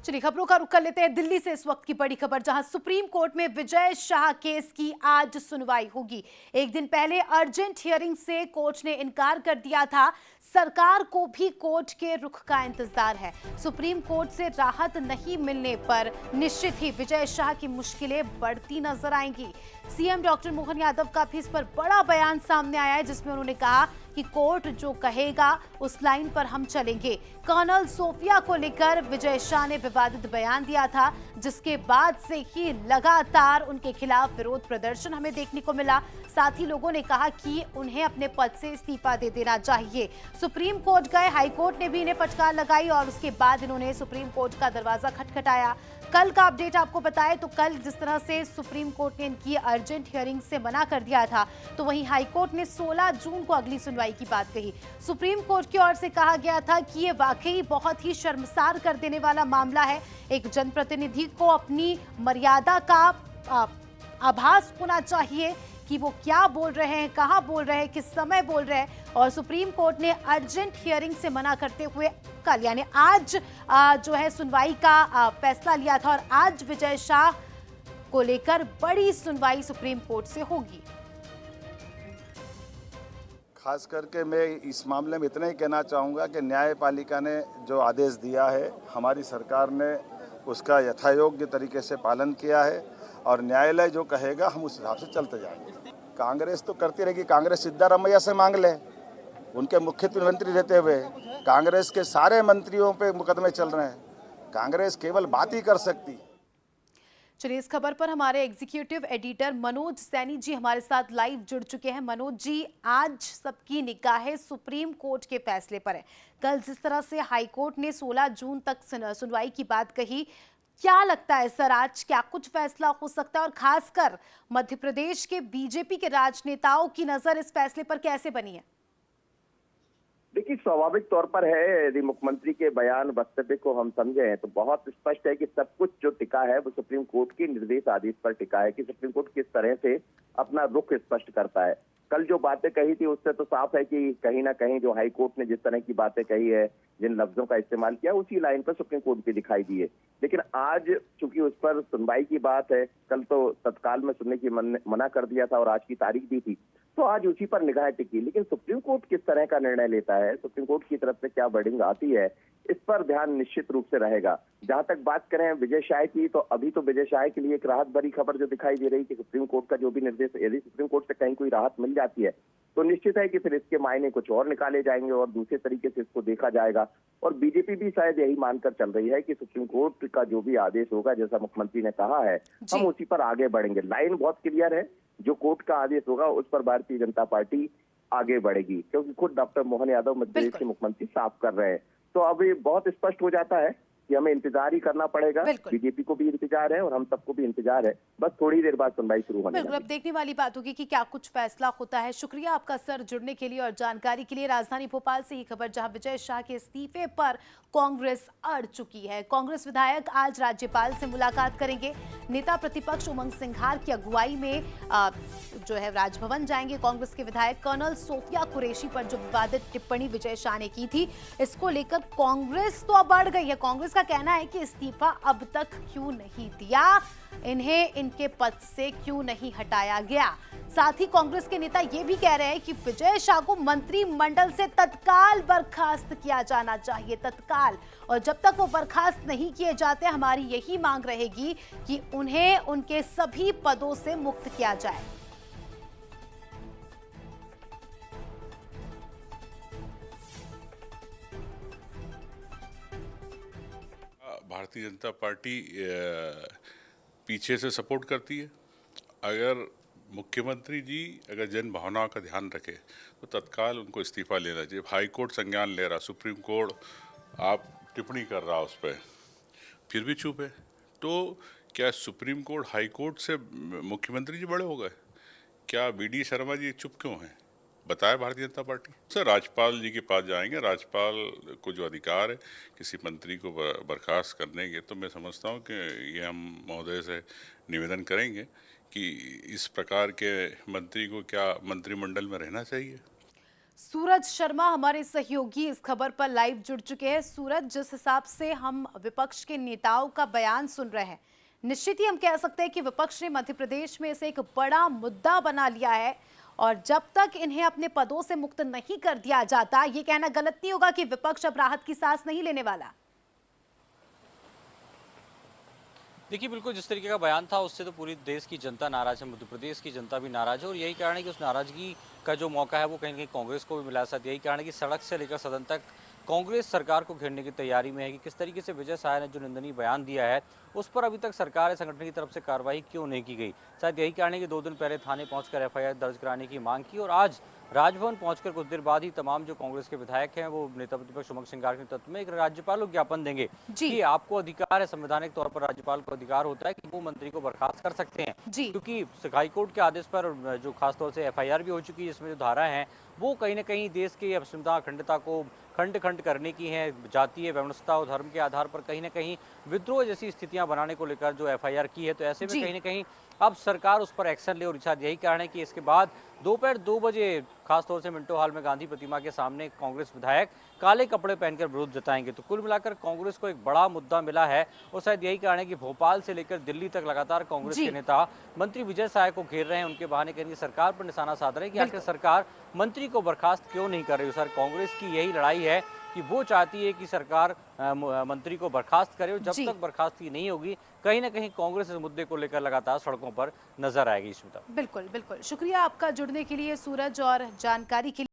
चलिए खबरों का रुख कर लेते हैं दिल्ली से। इस वक्त की बड़ी खबर, जहां सुप्रीम कोर्ट में विजय शाह केस की आज सुनवाई होगी। एक दिन पहले अर्जेंट हियरिंग से कोर्ट ने इनकार कर दिया था। सरकार को भी कोर्ट के रुख का इंतजार है। सुप्रीम कोर्ट से राहत नहीं मिलने पर निश्चित ही विजय शाह की मुश्किलें बढ़ती नजर आएंगी। सीएम डॉक्टर मोहन यादव का भी इस पर बड़ा बयान सामने आया है, जिसमें उन्होंने कहा कि कोर्ट जो कहेगा उस लाइन पर हम चलेंगे। कर्नल सोफिया को लेकर विजय शाह ने विवादित बयान दिया था, जिसके बाद से ही लगातार उनके खिलाफ विरोध प्रदर्शन हमें देखने को मिला। साथ ही लोगों ने कहा कि उन्हें अपने पद से इस्तीफा दे देना चाहिए। सुप्रीम कोर्ट गए, हाई कोर्ट ने भी इन्हें फटकार लगाई और उसके बाद इन्होंने सुप्रीम कोर्ट का दरवाजा खटखटाया। कल का अपडेट आपको बताएं तो कल जिस तरह से सुप्रीम कोर्ट ने इनकी अर्जेंट हियरिंग से मना कर दिया था, तो वहीं हाई कोर्ट ने 16 जून को अगली सुनवाई की बात कही। सुप्रीम कोर्ट की ओर से कहा गया था कि ये वाकई बहुत ही शर्मसार कर देने वाला मामला है। एक जनप्रतिनिधि को अपनी मर्यादा का आभास होना चाहिए कि वो क्या बोल रहे हैं, कहां बोल रहे हैं, किस समय बोल रहे हैं। और सुप्रीम कोर्ट ने अर्जेंट हियरिंग से मना करते हुए कल यानी आज जो है सुनवाई का फैसला लिया था और आज विजय शाह को लेकर बड़ी सुनवाई सुप्रीम कोर्ट से होगी। खास करके मैं इस मामले में इतना ही कहना चाहूँगा कि न्यायपालिका ने जो आदेश दिया है, हमारी सरकार ने उसका यथायोग्य तरीके से पालन किया है और न्यायालय जो कहेगा हम उस हिसाब से चलते जाएंगे। कांग्रेस तो करती रहेगी, कांग्रेस सिद्धारमैया से मांग ले, उनके मुख्यमंत्री रहते हुए कांग्रेस के सारे मंत्रियों पे मुकदमे चल रहे हैं। कांग्रेस केवल बात ही कर सकती। चलिए, इस खबर पर हमारे एग्जीक्यूटिव एडिटर मनोज सैनी जी हमारे साथ लाइव जुड़ चुके हैं। मनोज जी, आज सबकी निगाहें सुप्रीम कोर्ट के फैसले पर है। कल जिस तरह से हाई कोर्ट ने 16 जून तक सुनवाई की बात कही, क्या लगता है सर आज क्या कुछ फैसला हो सकता है? और खासकर मध्य प्रदेश के बीजेपी के राजनेताओं की नजर इस फैसले पर कैसे बनी है? देखिए, स्वाभाविक तौर पर है, यदि मुख्यमंत्री के बयान वक्तव्य को हम समझे तो बहुत स्पष्ट है कि सब कुछ जो टिका है वो सुप्रीम कोर्ट के निर्देश आदेश पर टिका है कि सुप्रीम कोर्ट किस तरह से अपना रुख स्पष्ट करता है। कल जो बातें कही थी उससे तो साफ है कि कहीं ना कहीं जो हाई कोर्ट ने जिस तरह की बातें कही है, जिन लफ्जों का इस्तेमाल किया, उसी लाइन पर सुप्रीम कोर्ट भी दिखाई दी है। लेकिन आज चूंकि उस पर सुनवाई की बात है, कल तो तत्काल में सुनने की मना कर दिया था और आज की तारीख दी थी, तो आज उसी पर निगाह टिकी। लेकिन सुप्रीम कोर्ट किस तरह का निर्णय लेता है, सुप्रीम कोर्ट की तरफ से क्या वर्डिंग आती है, इस पर ध्यान निश्चित रूप से रहेगा। जहां तक बात करें विजय शाह की, तो अभी तो विजय शाह के लिए एक राहत भरी खबर जो दिखाई दे रही कि सुप्रीम कोर्ट का जो भी निर्देश, यदि सुप्रीम कोर्ट से कहीं कोई राहत मिल जाती है तो निश्चित है कि फिर इसके मायने कुछ और निकाले जाएंगे और दूसरे तरीके से इसको देखा जाएगा। और बीजेपी भी शायद यही मानकर चल रही है कि सुप्रीम कोर्ट का जो भी आदेश होगा, जैसा मुख्यमंत्री ने कहा है, हम उसी पर आगे बढ़ेंगे। लाइन बहुत क्लियर है, जो कोर्ट का आदेश होगा उस पर भारतीय जनता पार्टी आगे बढ़ेगी, क्योंकि खुद डॉक्टर मोहन यादव मध्य प्रदेश के मुख्यमंत्री साफ कर रहे हैं। तो अब ये बहुत स्पष्ट हो जाता है कि हमें इंतजार ही करना पड़ेगा। बीजेपी को भी इंतजार है और हम सबको भी इंतजार है, बस थोड़ी देर बाद सुनवाई शुरू होने बिल्कुल, अब देखने वाली बात होगी कि क्या कुछ फैसला होता है। शुक्रिया आपका सर जुड़ने के लिए और जानकारी के लिए। राजधानी भोपाल से ये खबर, जहां विजय शाह के इस्तीफे पर कांग्रेस अड़ चुकी है। कांग्रेस विधायक आज राज्यपाल से मुलाकात करेंगे। नेता प्रतिपक्ष उमंग सिंघार की अगुवाई में जो है राजभवन जाएंगे। कांग्रेस के विधायक कर्नल सोफिया कुरैशी पर जो विवादित टिप्पणी विजय शाह ने की थी, इसको लेकर कांग्रेस तो अब अड़ गई है। कांग्रेस का कहना है कि इस्तीफा अब तक क्यों नहीं दिया, इन्हें इनके पद से क्यों नहीं हटाया गया। साथ ही कांग्रेस के नेता ये भी कह रहे हैं कि विजय शाह को मंत्रिमंडल से तत्काल बर्खास्त किया जाना चाहिए, तत्काल। और जब तक वो बर्खास्त नहीं किए जाते, हमारी यही मांग रहेगी कि उन्हें उनके सभी पदों से मुक्त किया जाए। भारतीय जनता पार्टी पीछे से सपोर्ट करती है। अगर मुख्यमंत्री जी अगर जन भावनाओं का ध्यान रखे तो तत्काल उनको इस्तीफा लेना चाहिए। हाई कोर्ट संज्ञान ले रहा, सुप्रीम कोर्ट आप टिप्पणी कर रहा उस पर, फिर भी चुप है, तो क्या सुप्रीम कोर्ट हाई कोर्ट से मुख्यमंत्री जी बड़े हो गए? क्या BD शर्मा जी चुप क्यों हैं? बताया भारतीय जनता पार्टी सर राज्यपाल जी के पास जाएंगे। राज्यपाल को जो अधिकार है किसी मंत्री को बर्खास्त करने के, तो मैं समझता हूँ कि ये हम महोदय से निवेदन करेंगे कि इस प्रकार के मंत्री को क्या मंत्रिमंडल में रहना चाहिए। सूरज शर्मा हमारे सहयोगी इस खबर पर लाइव जुड़ चुके हैं। सूरज, जिस हिसाब से हम विपक्ष के नेताओं का बयान सुन रहे हैं, निश्चित ही हम कह सकते हैं कि विपक्ष ने मध्य प्रदेश में इसे एक बड़ा मुद्दा बना लिया है और जब तक इन्हें अपने पदों से मुक्त नहीं कर दिया जाता, ये कहना गलत नहीं होगा कि विपक्ष अब राहत की सांस नहीं लेने वाला। देखिए, बिल्कुल जिस तरीके का बयान था उससे तो पूरी देश की जनता नाराज है, मध्य प्रदेश की जनता भी नाराज है और यही कारण है कि उस नाराजगी का जो मौका है वो कहीं ना कहीं कांग्रेस को भी मिला। साथ यही कारण है कि सड़क से लेकर सदन तक कांग्रेस सरकार को घेरने की तैयारी में है कि किस तरीके से विजय साय ने जो निंदनीय बयान दिया है उस पर अभी तक सरकार या संगठन की तरफ से कार्रवाई क्यों नहीं की गई। शायद यही कारण है कि 2 दिन पहले थाने पहुंचकर एफआईआर दर्ज कराने की मांग की और आज राजभवन पहुंचकर कुछ देर बाद ही तमाम जो कांग्रेस के विधायक हैं वो नेता प्रतिपक्ष उमंग सिंगार के नेतृत्व में एक राज्यपाल को ज्ञापन देंगे कि आपको अधिकार है, संवैधानिक तौर पर राज्यपाल को अधिकार होता है कि वो मंत्री को बर्खास्त कर सकते हैं, क्योंकि हाईकोर्ट के आदेश पर जो खासतौर से एफआईआर भी हो चुकी है जिसमें जो धारा है वो कहीं ना कहीं देश की अखंडता अखंडता को खंड खंड करने की है, जातीय व्यवस्था और धर्म के आधार पर कहीं ना कहीं विद्रोह जैसी स्थितियां बनाने को लेकर जो एफआईआर की है। तो ऐसे में कहीं ना कहीं अब सरकार उस पर एक्शन ले और शायद यही कारण है कि इसके बाद दोपहर 2 बजे खासतौर से मिंटो हॉल में गांधी प्रतिमा के सामने कांग्रेस विधायक काले कपड़े पहनकर विरोध जताएंगे। तो कुल मिलाकर कांग्रेस को एक बड़ा मुद्दा मिला है और शायद यही कारण है कि भोपाल से लेकर दिल्ली तक लगातार कांग्रेस के नेता मंत्री विजय साय को घेर रहे हैं, उनके बहाने कहीं सरकार पर निशाना साध रहे हैं कि आखिर सरकार मंत्री को बर्खास्त क्यों नहीं कर रही। सर, कांग्रेस की यही लड़ाई है कि वो चाहती है कि सरकार मंत्री को बर्खास्त करे और जब तक बर्खास्ती नहीं होगी कहीं ना कहीं कांग्रेस इस मुद्दे को लेकर लगातार सड़कों पर नजर आएगी। बिल्कुल बिल्कुल, शुक्रिया आपका जुड़ने के लिए सूरज और जानकारी के लिए।